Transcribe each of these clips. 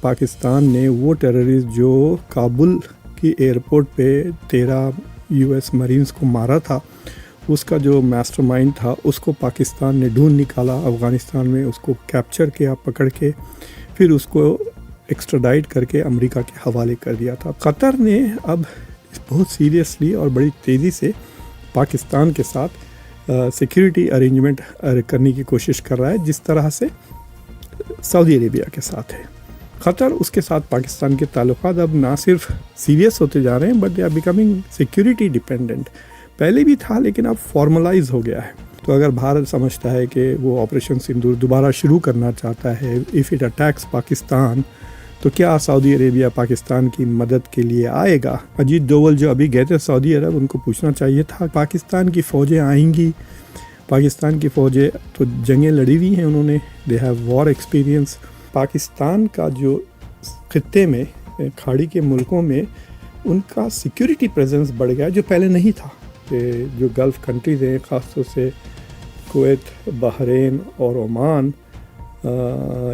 پاکستان نے وہ ٹیررسٹ جو کابل کی ایئرپورٹ پہ 13 US مرینز کو مارا تھا، اس کا جو ماسٹر مائنڈ تھا اس کو پاکستان نے ڈھونڈ نکالا، افغانستان میں اس کو کیپچر کیا، پکڑ کے پھر اس کو ایکسٹراڈائٹ کر کے امریکہ کے حوالے کر دیا تھا۔ قطر نے اب بہت سیریسلی اور بڑی تیزی سے پاکستان کے ساتھ سیکیورٹی ارینجمنٹ کرنے کی کوشش کر رہا ہے، جس طرح سے سعودی عربیہ کے ساتھ ہے۔ قطر اس کے ساتھ پاکستان کے تعلقات اب نہ صرف سیریس ہوتے جا رہے ہیں but they are becoming security dependent. پہلے بھی تھا لیکن اب فارملائز ہو گیا ہے۔ تو اگر بھارت سمجھتا ہے کہ وہ آپریشن سندور دوبارہ شروع کرنا چاہتا ہے، اف اٹ اٹیکس پاکستان، تو کیا سعودی عربیہ پاکستان کی مدد کے لیے آئے گا؟ اجیت ڈوول جو ابھی گئے تھے سعودی عرب، ان کو پوچھنا چاہیے تھا پاکستان کی فوجیں آئیں گی؟ پاکستان کی فوجیں تو جنگیں لڑی ہوئی ہیں، انہوں نے، they have war experience. Pakistan کا جو خطے میں کھاڑی کے ملکوں میں ان کا سیکیورٹی پریزنس بڑھ گیا جو پہلے نہیں تھا، کہ جو گلف کنٹریز ہیں، خاص طور سے کویت، بحرین اور عمان،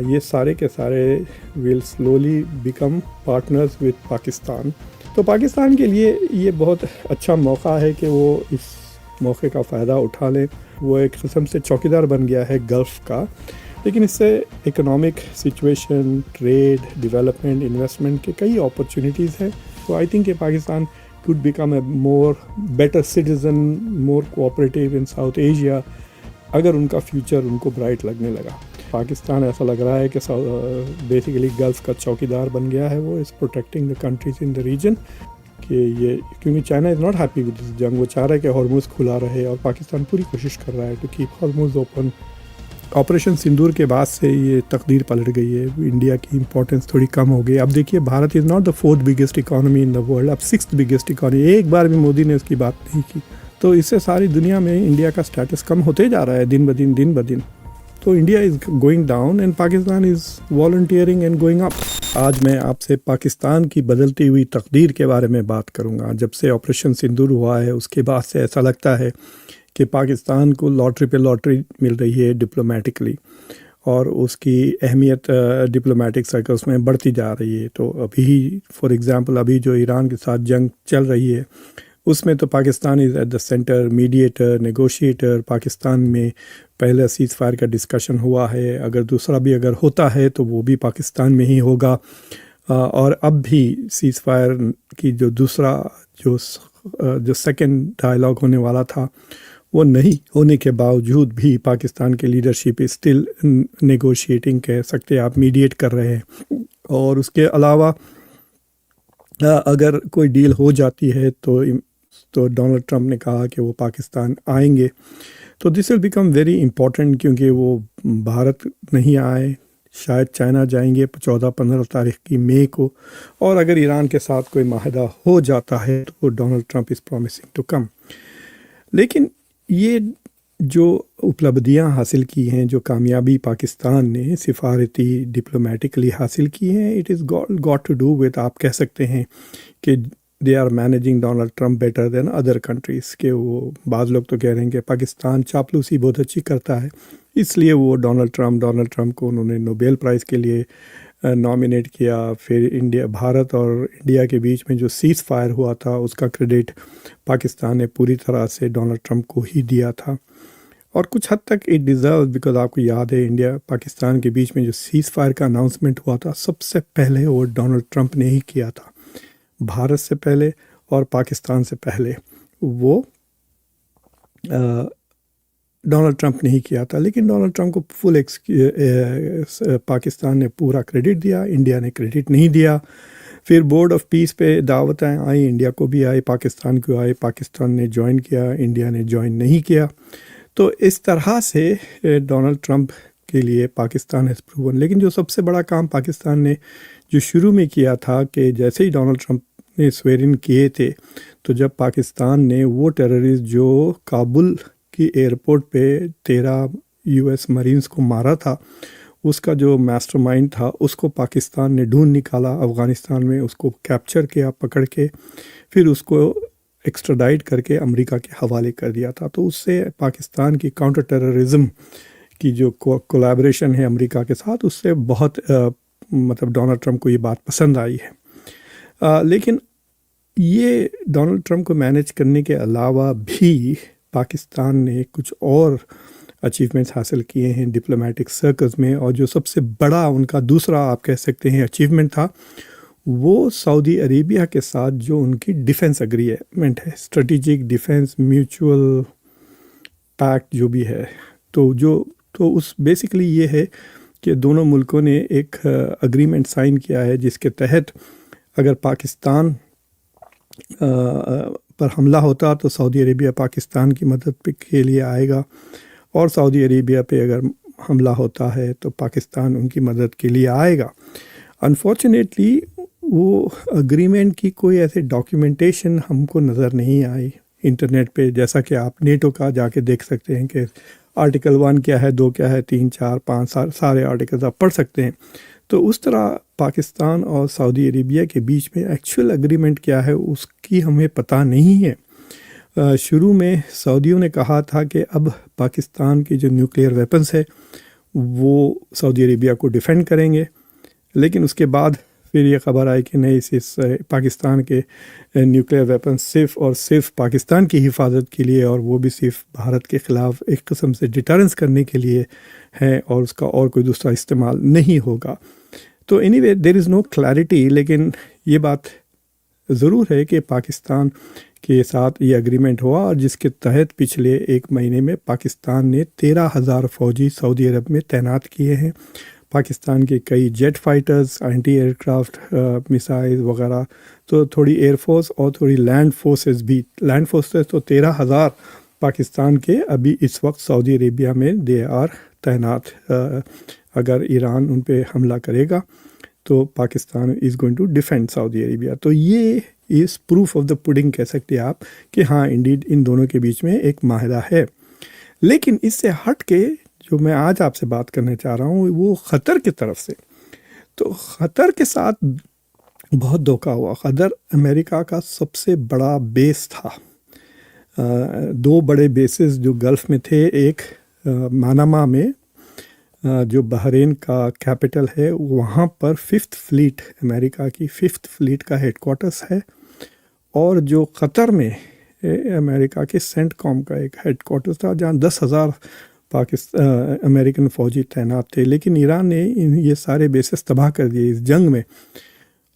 یہ سارے کے سارے will slowly become partners with Pakistan. تو پاکستان کے لیے یہ بہت اچھا موقع ہے کہ وہ اس موقع کا فائدہ اٹھا لیں۔ وہ ایک قسم سے چوکیدار بن گیا ہے گلف کا، لیکن اس سے economic situation, trade, development, investment کے کئی اپرچونیٹیز ہیں۔ تو آئی تھنک کہ Pakistan could become a more better citizen, more cooperative in South Asia اگر ان کا فیوچر ان کو برائٹ لگنے لگا۔ پاکستان ایسا لگ رہا ہے کہ بیسیکلی گلف کا چوکیدار بن گیا ہے، وہ is protecting the countries in the region, کہ یہ کیونکہ China is not happy with this جنگ، وہ چاہ رہا ہے کہ ہارموز کھلا رہے، اور پاکستان پوری کوشش کر رہا ہے to keep Hormuz open. Operation Sindoor کے بعد سے یہ تقدیر پلٹ گئی ہے، انڈیا کی امپورٹنس تھوڑی کم ہو گئی۔ اب دیکھیے Bharat is not the 4th biggest economy in the world, اب 6th بگیسٹ اکانومی۔ ایک بار بھی مودی نے اس کی بات نہیں کی، تو اس سے ساری دنیا میں انڈیا کا سٹیٹس کم ہوتے جا رہا ہے دن بدن۔ تو India is going down and Pakistan is volunteering and going up. آج میں آپ سے پاکستان کی بدلتی ہوئی تقدیر کے بارے میں بات کروں گا۔ جب سے آپریشن سندور ہوا ہے اس کے بعد سے ایسا لگتا ہے کہ پاکستان کو لاٹری پہ لاٹری مل رہی ہے ڈپلومیٹکلی، اور اس کی اہمیت ڈپلومیٹک سرکلس میں بڑھتی جا رہی ہے۔ تو ابھی فار ایگزامپل ابھی جو ایران کے ساتھ جنگ چل رہی ہے اس میں تو Pakistan is at the center, mediator, negotiator. Pakistan میں پہلا سیز فائر کا ڈسکشن ہوا ہے، اگر دوسرا بھی اگر ہوتا ہے تو وہ بھی پاکستان میں ہی ہوگا، اور اب بھی سیز فائر کی جو دوسرا جو سیکنڈ ڈائلاگ ہونے والا تھا وہ نہیں ہونے کے باوجود بھی پاکستان کے لیڈرشپ اسٹل نیگوشیٹنگ کہہ سکتے آپ، میڈیٹ کر رہے ہیں۔ اور اس کے علاوہ اگر کوئی ڈیل ہو جاتی ہے تو ڈونلڈ ٹرمپ نے کہا کہ وہ پاکستان آئیں گے، تو دس ول بیکم ویری امپورٹنٹ، کیونکہ وہ بھارت نہیں آئے، شاید چائنا جائیں گے 14-15 تاریخ کی مئی کو، اور اگر ایران کے ساتھ کوئی معاہدہ ہو جاتا ہے تو Donald Trump is promising to come. لیکن یہ جو اپلبدھیاں حاصل کی ہیں، جو کامیابی پاکستان نے سفارتی ڈپلومیٹکلی حاصل کی ہیں، it is got to do with, آپ کہہ سکتے ہیں کہ they are managing Donald Trump better than other countries, کہ وہ بعض لوگ تو کہہ رہے ہیں کہ پاکستان چاپلوسی بہت اچھی کرتا ہے، اس لیے وہ ڈونلڈ ٹرمپ کو انہوں نے نوبیل پرائز کے لیے نامینیٹ کیا۔ پھر بھارت اور انڈیا کے بیچ میں جو سیز فائر ہوا تھا اس کا کریڈٹ پاکستان نے پوری طرح سے ڈونلڈ ٹرمپ کو ہی دیا تھا، اور کچھ حد تک اٹ ڈیزرو، بیکاز آپ کو یاد ہے انڈیا پاکستان کے بیچ میں جو سیز فائر کا اناؤنسمنٹ ہوا تھا سب سے پہلے وہ ڈونلڈ ٹرمپ نے ہی کیا تھا، بھارت سے پہلے اور پاکستان سے پہلے وہ ڈونلڈ ٹرمپ نے ہی کیا تھا۔ لیکن ڈونلڈ ٹرمپ کو فل پاکستان نے پورا کریڈٹ دیا، انڈیا نے کریڈٹ نہیں دیا۔ پھر بورڈ آف پیس پہ دعوتیں آئیں، انڈیا کو بھی آئی، پاکستان کو آئی، پاکستان نے جوائن کیا، انڈیا نے جوائن نہیں کیا۔ تو اس طرح سے ڈونلڈ ٹرمپ کے لیے پاکستان ہیز پروون۔ لیکن جو سب سے بڑا کام پاکستان نے جو شروع میں کیا تھا، کہ جیسے ہی ڈونلڈ ٹرمپ نے سویرن کیے تھے، تو جب پاکستان نے وہ ٹیررسٹ جو کابل کی ایئرپورٹ پہ 13 US مرینز کو مارا تھا، اس کا جو ماسٹر مائنڈ تھا اس کو پاکستان نے ڈھونڈ نکالا، افغانستان میں اس کو کیپچر کیا، پکڑ کے پھر اس کو ایکسٹراڈائٹ کر کے امریکہ کے حوالے کر دیا تھا۔ تو اس سے پاکستان کی کاؤنٹر ٹیررزم کی جو کولیبریشن ہے امریکہ کے ساتھ، اس سے بہت مطلب ڈونلڈ ٹرمپ کو یہ بات پسند آئی ہے. لیکن یہ ڈونلڈ ٹرمپ کو مینیج کرنے کے علاوہ بھی پاکستان نے کچھ اور اچیومنٹس حاصل کیے ہیں ڈپلومیٹک سرکلز میں، اور جو سب سے بڑا ان کا دوسرا آپ کہہ سکتے ہیں اچیومنٹ تھا وہ سعودی عربیہ کے ساتھ جو ان کی ڈیفنس اگریمنٹ ہے، اسٹریٹجک ڈیفنس میوچول پیکٹ جو بھی ہے. تو اس بیسکلی یہ ہے کہ دونوں ملکوں نے ایک اگریمنٹ سائن کیا ہے جس کے تحت اگر پاکستان پر حملہ ہوتا تو سعودی عربیہ پاکستان کی مدد کے لیے آئے گا، اور سعودی عربیہ پہ اگر حملہ ہوتا ہے تو پاکستان ان کی مدد کے لیے آئے گا. انفارچونیٹلی وہ اگریمنٹ کی کوئی ایسے ڈاکیومنٹیشن ہم کو نظر نہیں آئی انٹرنیٹ پہ، جیسا کہ آپ نیٹو کا جا کے دیکھ سکتے ہیں کہ آرٹیکل 1 کیا ہے، 2 کیا ہے، 3 4 5 سارے آرٹیکلز آپ پڑھ سکتے ہیں. تو اس طرح پاکستان اور سعودی عربیہ کے بیچ میں ایکچوئل اگریمنٹ کیا ہے اس کی ہمیں پتہ نہیں ہے. شروع میں سعودیوں نے کہا تھا کہ اب پاکستان کی جو نیوکلیئر ویپنز ہے وہ سعودی عربیہ کو ڈیفینڈ کریں گے، لیکن اس کے بعد پھر یہ خبر آئی کہ نہیں، اس پاکستان کے نیوکلیئر ویپنز صرف اور صرف پاکستان کی حفاظت کے لیے، اور وہ بھی صرف بھارت کے خلاف ایک قسم سے ڈیٹرنس کرنے کے لیے ہیں، اور اس کا اور کوئی دوسرا استعمال نہیں ہوگا. تو اینی وے دیر از نو کلیئرٹی، لیکن یہ بات ضرور ہے کہ پاکستان کے ساتھ یہ اگریمنٹ ہوا، اور جس کے تحت پچھلے 1 مہینے میں پاکستان نے 13,000 فوجی سعودی عرب میں تعینات کیے ہیں. پاکستان کے کئی jet fighters, anti aircraft missile وغیرہ، تو تھوڑی ایئر فورس اور تھوڑی لینڈ فورسز بھی. لینڈ فورسز تو 13,000 پاکستان کے ابھی اس وقت سعودی عربیہ میں دے آر تعینات. اگر ایران ان پہ حملہ کرے گا تو Pakistan is going to defend Saudi Arabia. تو یہ اس پروف آف دا پڈنگ کہہ سکتے آپ کہ ہاں انڈیڈ ان دونوں کے بیچ میں ایک معاہدہ ہے. لیکن اس سے ہٹ کے جو میں آج آپ سے بات کرنا چاہ رہا ہوں وہ قطر کی طرف سے. تو قطر کے ساتھ بہت دھوکہ ہوا. قطر امریکہ کا سب سے بڑا بیس تھا. 2 بڑے بیسز جو گلف میں تھے، ایک مانامہ میں جو بحرین کا کیپٹل ہے، وہاں پر 5th فلیٹ، امریکہ کی 5th فلیٹ کا ہیڈ کوارٹرز ہے، اور جو قطر میں امریکہ کے سینٹ کام کا ایک ہیڈ کوارٹرز تھا جہاں 10,000 امریکن فوجی تعینات تھے. لیکن ایران نے یہ سارے بیسز تباہ کر دیے اس جنگ میں،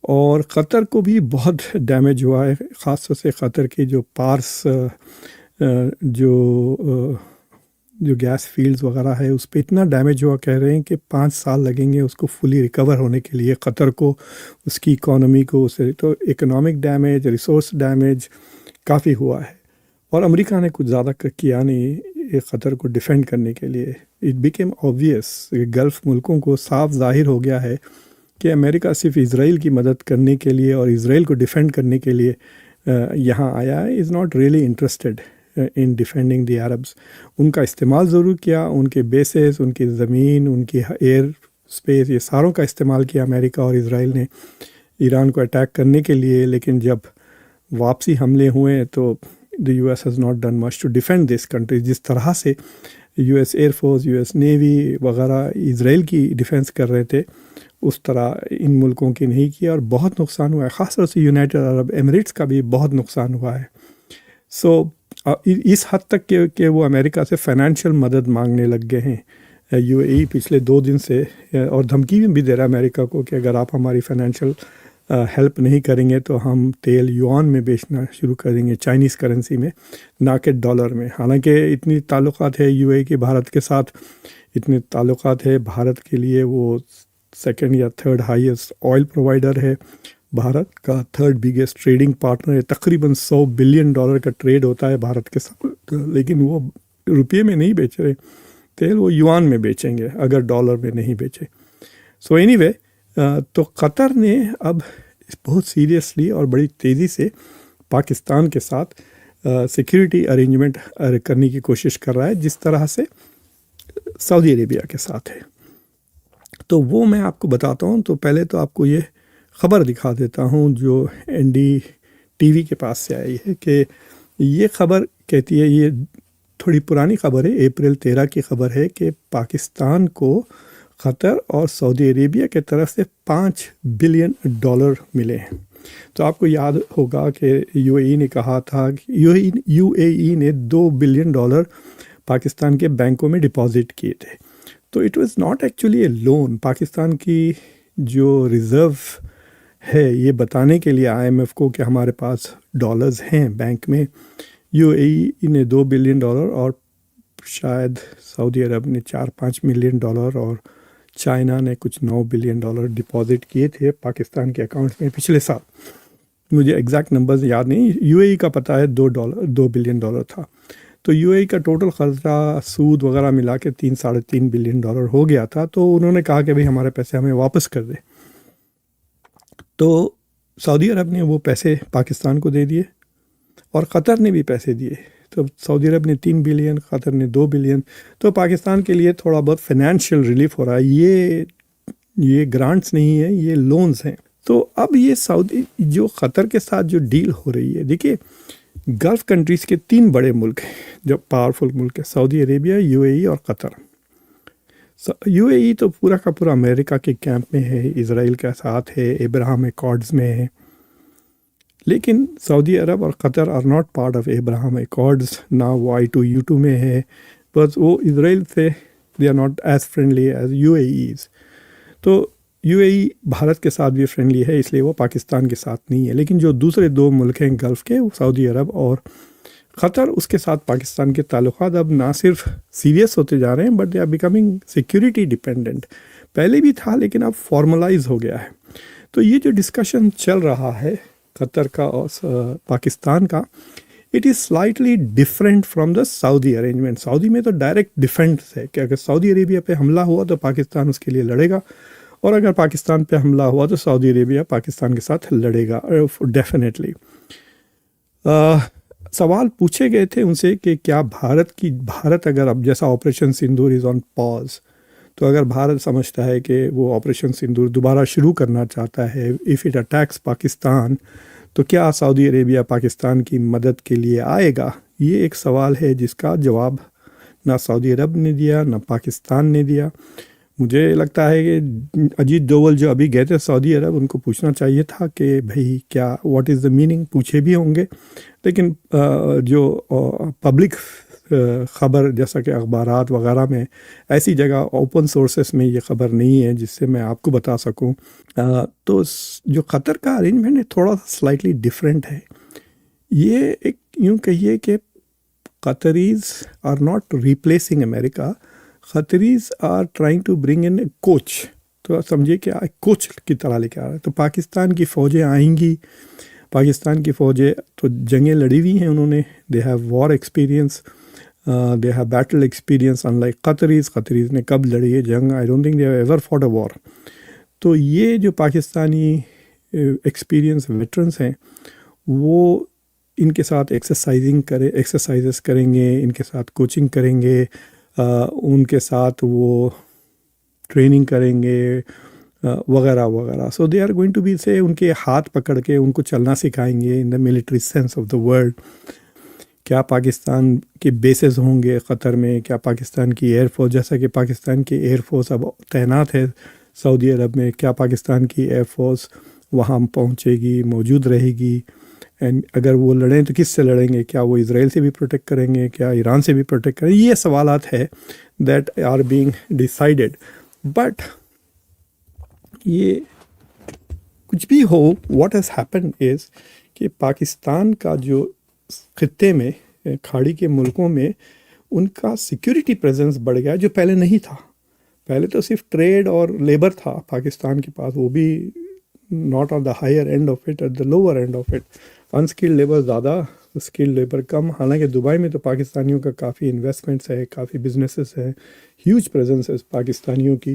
اور قطر کو بھی بہت ڈیمیج ہوا ہے. خاص طور سے قطر کی جو پارس جو گیس فیلڈز وغیرہ ہے اس پہ اتنا ڈیمیج ہوا، کہہ رہے ہیں کہ 5 سال لگیں گے اس کو فلی ریکور ہونے کے لیے، قطر کو، اس کی اکانومی کو. اسے تو اکنامک ڈیمیج، ریسورس ڈیمیج کافی ہوا ہے، اور امریکہ نے کچھ زیادہ کیا نہیں قطر کو ڈیفینڈ کرنے کے لیے. اٹ بیکیم آبویس، گلف ملکوں کو صاف ظاہر ہو گیا ہے کہ امریکہ صرف اسرائیل کی مدد کرنے کے لیے اور اسرائیل کو ڈیفینڈ کرنے کے لیے یہاں آیا ہے. Is not really interested in defending the Arabs. ان کا استعمال ضرور کیا، ان کے بیسز، ان کی زمین، ان کی ایئر اسپیس، یہ ساروں کا استعمال کیا امریکہ اور اسرائیل نے ایران کو اٹیک کرنے کے لیے. لیکن جب واپسی حملے ہوئے تو the US has not done much to defend this country. جس طرح سے US air force, US navy وغیرہ اسرائیل کی ڈیفینس کر رہے تھے، اس طرح ان ملکوں کی نہیں کیا، اور بہت نقصان ہوا ہے. خاص طور سے یونائٹڈ عرب ایمریٹس کا بھی بہت نقصان ہوا ہے. سو اس حد تک کہ وہ امریکہ سے فائنینشیل مدد مانگنے لگ گئے ہیں. UAE پچھلے 2 دن سے، اور دھمکی بھی دے رہا ہے امریکہ کو کہ اگر آپ ہماری فائنینشیل ہیلپ نہیں کریں گے تو ہم تیل یوان میں بیچنا شروع کر دیں گے، چائنیز کرنسی میں، نہ کہ ڈالر میں. حالانکہ اتنی تعلقات ہے UAE کے بھارت کے ساتھ، اتنے تعلقات ہے. بھارت کے لیے وہ 2nd یا 3rd ہائیسٹ آئل پرووائڈر ہے، بھارت کا 3rd بگیسٹ ٹریڈنگ پارٹنر ہے. تقریباً $100 بلین کا ٹریڈ ہوتا ہے بھارت کے ساتھ، لیکن وہ روپیے میں نہیں بیچ رہے تیل، وہ یوان میں بیچیں گے اگر ڈالر میں نہیں بیچے. سو اینی وے، تو قطر نے اب بہت سیریسلی اور بڑی تیزی سے پاکستان کے ساتھ سیکیورٹی ارینجمنٹ کرنے کی کوشش کر رہا ہے، جس طرح سے سعودی عربیہ کے ساتھ ہے. تو وہ میں آپ کو بتاتا ہوں. تو پہلے تو آپ کو یہ خبر دکھا دیتا ہوں جو NDTV کے پاس سے آئی ہے، کہ یہ خبر کہتی ہے، یہ تھوڑی پرانی خبر ہے، اپریل 13 کی خبر ہے، کہ پاکستان کو قطر اور سعودی عربیہ کے طرف سے $5 بلین ملے ہیں۔ تو آپ کو یاد ہوگا کہ یو اے ای نے کہا تھا کہ یو اے ای نے $2 بلین پاکستان کے بینکوں میں ڈپازٹ کیے تھے۔ تو it was not actually a loan. Pakistan کی جو ریزرو ہے یہ بتانے کے لیے آئی ایم ایف کو کہ ہمارے پاس ڈالرز ہیں بینک میں، یو اے ای نے $2 بلین اور شاید سعودی عرب نے $4-5 ملین اور چائنا نے کچھ $9 بلین ڈپازٹ کیے تھے پاکستان کے اکاؤنٹس میں پچھلے سال۔ مجھے ایگزیکٹ نمبرز یاد نہیں، یو اے ای کا پتہ ہے $2 بلین تھا۔ تو یو اے ای کا ٹوٹل خرچہ سود وغیرہ ملا کے $3-3.5 بلین ہو گیا تھا۔ تو انہوں نے کہا کہ بھئی ہمارے پیسے ہمیں واپس کر دے۔ تو سعودی عرب نے وہ پیسے پاکستان کو دے دیے اور قطر نے بھی پیسے دیے۔ تو سعودی عرب نے $3 بلین، قطر نے $2 بلین۔ تو پاکستان کے لیے تھوڑا بہت فائنینشیل ریلیف ہو رہا ہے۔ یہ گرانٹس نہیں ہیں، یہ لونز ہیں۔ تو اب یہ سعودی جو قطر کے ساتھ جو ڈیل ہو رہی ہے، دیکھیے گلف کنٹریز کے 3 بڑے ملک ہیں جو پاورفل ملک ہیں، سعودی عربیہ، یو اے ای اور قطر۔ یو اے ای تو پورا کا پورا امریکہ کے کیمپ میں ہے، اسرائیل کے ساتھ ہے، ابراہم ایکارڈز میں ہے، لیکن سعودی عرب اور Qatar are not part of Abraham Accords, نہ وہ I2U2 میں ہے، بس وہ اسرائیل سے they are not as friendly as U A as. تو یو اے ای بھارت کے ساتھ بھی فرینڈلی ہے، اس لیے وہ پاکستان کے ساتھ نہیں ہے، لیکن جو دوسرے 2 ملک ہیں گلف کے، وہ سعودی عرب اور قطر، اس کے ساتھ پاکستان کے تعلقات اب نہ صرف سیریس ہوتے جا رہے ہیں but they are becoming security dependent. پہلے بھی تھا لیکن اب فارملائز ہو گیا ہے۔ تو یہ جو ڈسکشن چل رہا ہے قطر کا اور پاکستان کا، it is slightly different from the Saudi arrangement. Saudi میں تو ڈائریکٹ ڈیفینس ہے کہ اگر سعودی عربیہ پہ حملہ ہوا تو پاکستان اس کے لیے لڑے گا، اور اگر پاکستان پہ حملہ ہوا تو سعودی عربیہ پاکستان کے ساتھ لڑے گا ڈیفینیٹلی۔ سوال پوچھے گئے تھے ان سے کہ کیا بھارت اگر اب جیسا آپریشن سندور از آن پاز، تو اگر بھارت سمجھتا ہے کہ وہ آپریشن سندور دوبارہ شروع کرنا چاہتا ہے، اف اٹ اٹیکس پاکستان، تو کیا سعودی عربیہ پاکستان کی مدد کے لیے آئے گا؟ یہ ایک سوال ہے جس کا جواب نہ سعودی عرب نے دیا نہ پاکستان نے دیا۔ مجھے لگتا ہے کہ اجیت ڈوول جو ابھی گئے تھے سعودی عرب، ان کو پوچھنا چاہیے تھا کہ بھئی کیا واٹ از دا میننگ، پوچھے بھی ہوں گے، لیکن جو پبلک خبر جیسا کہ اخبارات وغیرہ میں، ایسی جگہ اوپن سورسز میں یہ خبر نہیں ہے جس سے میں آپ کو بتا سکوں۔ تو جو قطر کا ارینجمنٹ ہے تھوڑا سا سلائٹلی ڈفرینٹ ہے۔ یہ ایک یوں کہیے کہ Qataris are not replacing America, Qataris are trying to bring in a coach. تو سمجھے کہ کوچ کی طرح لے کے آ رہا ہے۔ تو پاکستان کی فوجیں آئیں گی، پاکستان کی فوجیں تو جنگیں لڑی ہوئی ہیں انہوں نے، they have war experience, they have battle experience unlike Qataris نے کب لڑی ہے جنگ، I don't think they have ever fought a war. تو یہ جو پاکستانی ایکسپیرینس ویٹرنس ہیں وہ ان کے ساتھ ایکسرسائزز کریں گے، ان کے ساتھ کوچنگ کریں گے، ان کے ساتھ وہ ٹریننگ کریں گے وغیرہ وغیرہ۔ So they are going to be سے ان کے ہاتھ پکڑ کے ان کو چلنا سکھائیں گے in the military sense of the word. کیا پاکستان کے بیسز ہوں گے قطر میں؟ کیا پاکستان کی ایئر فورس، جیسا کہ پاکستان کی ایئر فورس اب تعینات ہے سعودی عرب میں، کیا پاکستان کی ایئر فورس وہاں پہنچے گی، موجود رہے گی؟ اینڈ اگر وہ لڑیں تو کس سے لڑیں گے؟ کیا وہ اسرائیل سے بھی پروٹیکٹ کریں گے؟ کیا ایران سے بھی پروٹیکٹ کریں گے؟ یہ سوالات ہے that are being decided. But یہ کچھ بھی ہو، واٹ ہیز ہیپنڈ از کہ پاکستان کا جو خطے میں کھاڑی کے ملکوں میں ان کا سیکیورٹی پریزنس بڑھ گیا جو پہلے نہیں تھا۔ پہلے تو صرف ٹریڈ اور لیبر تھا پاکستان کے پاس، وہ بھی not on the higher end of it, at the lower end of it. Unskilled labour زیادہ، اسکلڈ لیبر کم۔ حالانکہ دبئی میں تو پاکستانیوں کا کافی انویسٹمنٹس ہے، کافی بزنسز ہیں، ہیوج پریزنس ہے پاکستانیوں کی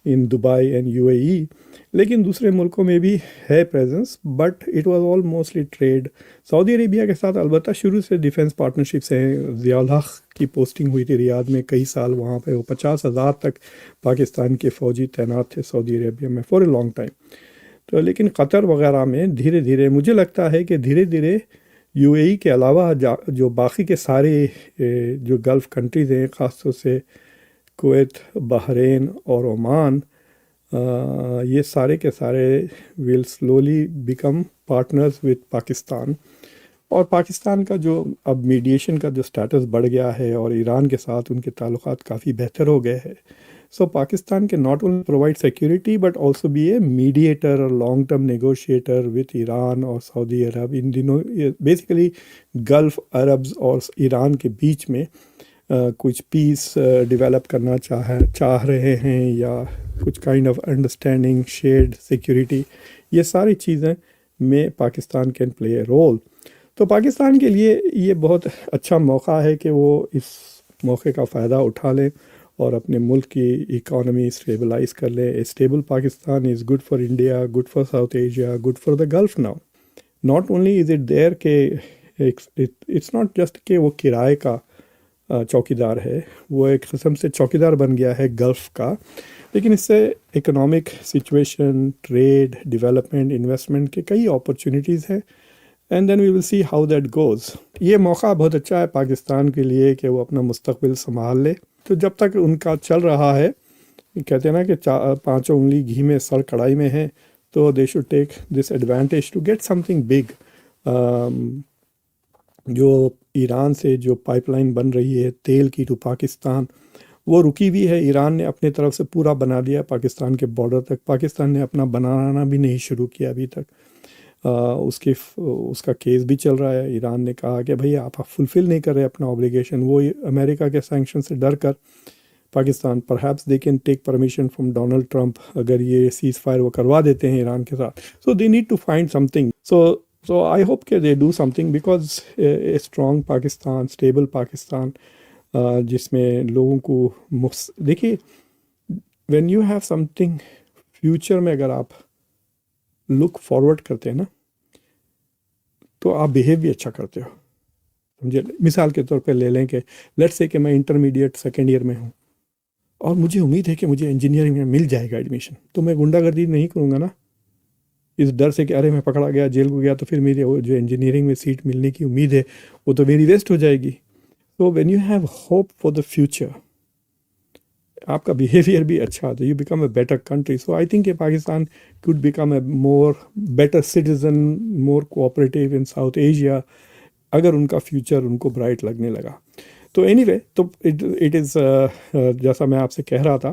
in Dubai and U A E, لیکن دوسرے ملکوں میں بھی ہے presence, but it was all mostly trade. Saudi Arabia کے ساتھ البتہ شروع سے ڈیفنس پارٹنرشپس ہیں۔ ضیاء الحق کی پوسٹنگ ہوئی تھی ریاض میں کئی سال، وہاں پہ وہ 50,000 تک پاکستان کے فوجی تعینات تھے سعودی عربیہ میں فار اے لانگ ٹائم۔ تو لیکن قطر وغیرہ میں دھیرے دھیرے مجھے لگتا ہے کہ دھیرے دھیرے یو اے ای کے علاوہ جو باقی کے سارے جو گلف کنٹریز ہیں، خاص طور سے کویت، بحرین اور عمان، یہ سارے کے سارے will slowly become partners with Pakistan. اور پاکستان کا جو اب میڈیشن کا جو سٹیٹس بڑھ گیا ہے اور ایران کے ساتھ ان کے تعلقات کافی بہتر ہو گئے ہیں. سو پاکستان کے not only provide security but also be a mediator اور long term negotiator with Iran اور سعودی عرب. ان دنوں بیسیکلی گلف عربز اور ایران کے بیچ میں کچھ پیس ڈیولپ کرنا چاہ رہے ہیں یا کچھ kind of understanding shared security. یہ ساری چیزیں میں Pakistan can play a role. تو پاکستان کے لیے یہ بہت اچھا موقع ہے کہ وہ اس موقع کا فائدہ اٹھا لیں اور اپنے ملک کی اکانومی اسٹیبلائز کر لیں. Stable Pakistan is good for India, good for south Asia, good for the Gulf now. Not only is it there کہ اٹس ناٹ جسٹ کہ وہ کرائے کا چوکی دار ہے، وہ ایک قسم سے چوکی دار بن گیا ہے گلف کا، لیکن اس سے economic situation, trade, development, investment کے کئی اپرچونیٹیز ہیں. And then we will see how that goes. یہ موقع بہت اچھا ہے پاکستان کے لیے کہ وہ اپنا مستقبل سنبھال لے. تو جب تک ان کا چل رہا ہے، کہتے ہیں نا کہ پانچوں انگلی گھی میں سر کڑھائی میں ہے، تو they should take this advantage to get something big. جو ایران سے جو پائپ لائن بن رہی ہے تیل کی ٹو پاکستان، وہ رکی ہوئی ہے. ایران نے اپنے طرف سے پورا بنا دیا پاکستان کے بارڈر تک. پاکستان نے اپنا بنانا بھی نہیں شروع کیا ابھی تک. اس کا کیس بھی چل رہا ہے. ایران نے کہا کہ بھئی آپ فلفل نہیں کر رہے اپنا اوبلیگیشن. وہ امریکہ کے سینکشن سے ڈر کر Pakistan perhaps they can take permission from Donald Trump, اگر یہ سیز فائر وہ کروا دیتے ہیں ایران کے ساتھ. So they need to find something. So I hope کہ they do something because a strong Pakistan, stable Pakistan, جس میں لوگوں کو دیکھیے when you have something future میں اگر آپ لک فارورڈ کرتے ہیں نا تو آپ بیہیو بھی اچھا کرتے ہو. سمجھے؟ مثال کے طور پہ لے لیں کہ لیٹس سے کہ میں انٹرمیڈیٹ سیکنڈ ایئر میں ہوں اور مجھے امید ہے کہ مجھے انجینئرنگ میں مل جائے گا ایڈمیشن، تو میں غنڈہ گردی نہیں کروں گا نا اس ڈر سے کہ ارے میں پکڑا گیا، جیل کو گیا، تو پھر میری جو انجینئرنگ میں سیٹ ملنے کی امید ہے وہ تو میری ویسٹ ہو جائے گی. تو when you have hope for the future, آپ کا بیہیویئر بھی اچھا ہوتا ہے، you become a better country. So I think کہ Pakistan could become a more better citizen, more cooperative in South Asia اگر ان کا فیوچر ان کو برائٹ لگنے لگا. تو اینی وے، تو اٹ از جیسا میں آپ سے کہہ رہا تھا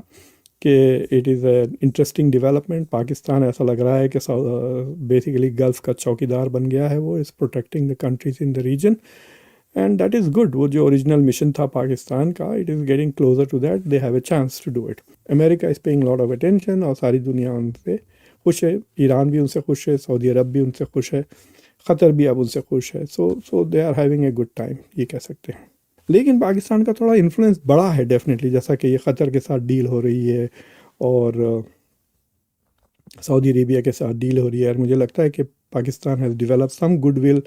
کہ it is a interesting development. Pakistan ایسا لگ رہا ہے کہ بیسیکلی گلف کا چوکی دار بن گیا ہے. وہ is protecting the countries in the region and that is good. وہ جو اوریجنل مشن تھا پاکستان کا، it is getting closer to that. They have a chance to do it. امریکہ is paying lot of attention اور ساری دنیا ان پہ خوش ہے. ایران بھی ان سے خوش ہے، سعودی عرب بھی ان سے خوش ہے، قطر بھی اب ان سے خوش ہے. So they are having a good time, یہ کہہ سکتے ہیں. لیکن پاکستان کا تھوڑا انفلوئنس بڑا ہے ڈیفینیٹلی، جیسا کہ یہ قطر کے ساتھ ڈیل ہو رہی ہے اور سعودی عربیہ کے ساتھ ڈیل ہو رہی ہے. اور مجھے لگتا ہے کہ Pakistan has develop some good will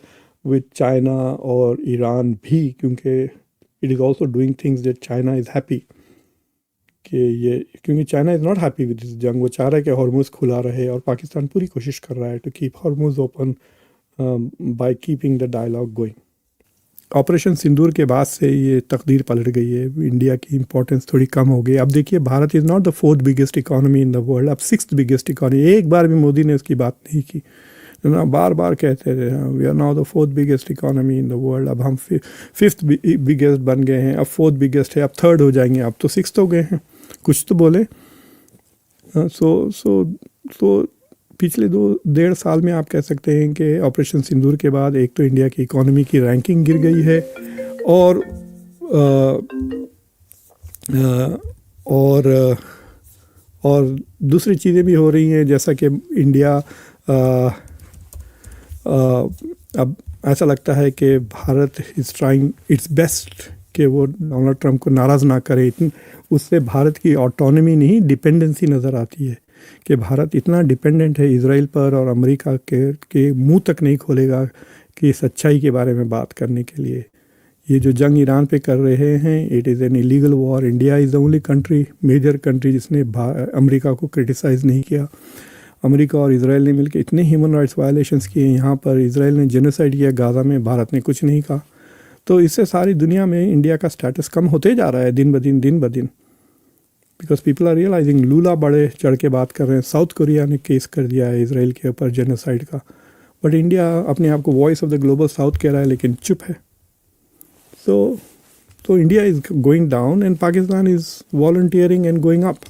with China اور ایران بھی، کیونکہ it is also doing things that China is happy. کہ یہ کیونکہ China is not happy with this جنگ. وہ چاہ رہا ہے کہ ہارموز کھلا رہے اور پاکستان پوری کوشش کر رہا ہے to keep Hormuz open by keeping the dialogue going. Operation Sindoor کے بعد سے یہ تقدیر پلٹ گئی ہے. انڈیا کی امپورٹنس تھوڑی کم ہو گئی. اب دیکھیے Bharat is not the 4th biggest economy in the world, اب 6th بگیسٹ اکانومی. ایک بار بھی مودی نے اس کی بات نہیں کی. بار بار کہتے رہے we are now the 4th biggest economy in the world. اب ہم 5th بگیسٹ بن گئے ہیں، اب 4th بگیسٹ ہے، اب 3rd ہو جائیں گے، اب تو 6th ہو گئے ہیں. کچھ تو بولے. سو پچھلے 1.5 سال میں آپ کہہ سکتے ہیں کہ آپریشن سندور کے بعد ایک تو انڈیا کی اکانومی کی رینکنگ گر گئی ہے اور دوسری چیزیں بھی ہو رہی ہیں، جیسا کہ انڈیا اب ایسا لگتا ہے کہ Bharat is trying its best کہ وہ ڈونلڈ ٹرمپ کو ناراض نہ کرے. اس سے بھارت کی آٹونومی نہیں، ڈپینڈنسی نظر آتی ہے کہ بھارت اتنا ڈپینڈنٹ ہے اسرائیل پر اور امریکہ کے منہ تک نہیں کھولے گا کہ سچائی کے بارے میں بات کرنے کے لیے. یہ جو جنگ ایران پہ کر رہے ہیں، it is an illegal war. India is the only country, major country جس نے امریکہ کو کرٹیسائز نہیں کیا. امریکہ اور اسرائیل نے مل کے اتنے ہیومن رائٹس وائلیشنس کیے یہاں پر. اسرائیل نے جینوسائیڈ کیا غازہ میں، بھارت نے کچھ نہیں کہا. تو اس سے ساری دنیا میں انڈیا کا سٹیٹس کم ہوتے جا رہا ہے دن بدن. Because people are realising. لولا بڑے چڑھ کے بات کر رہے ہیں. ساؤتھ کوریا نے کیس کر دیا ہے اسرائیل کے اوپر جینوسائڈ کا, بٹ انڈیا اپنے آپ کو voice of the global south کہہ رہا ہے لیکن چپ ہے. So India is going down and Pakistan is volunteering and going up.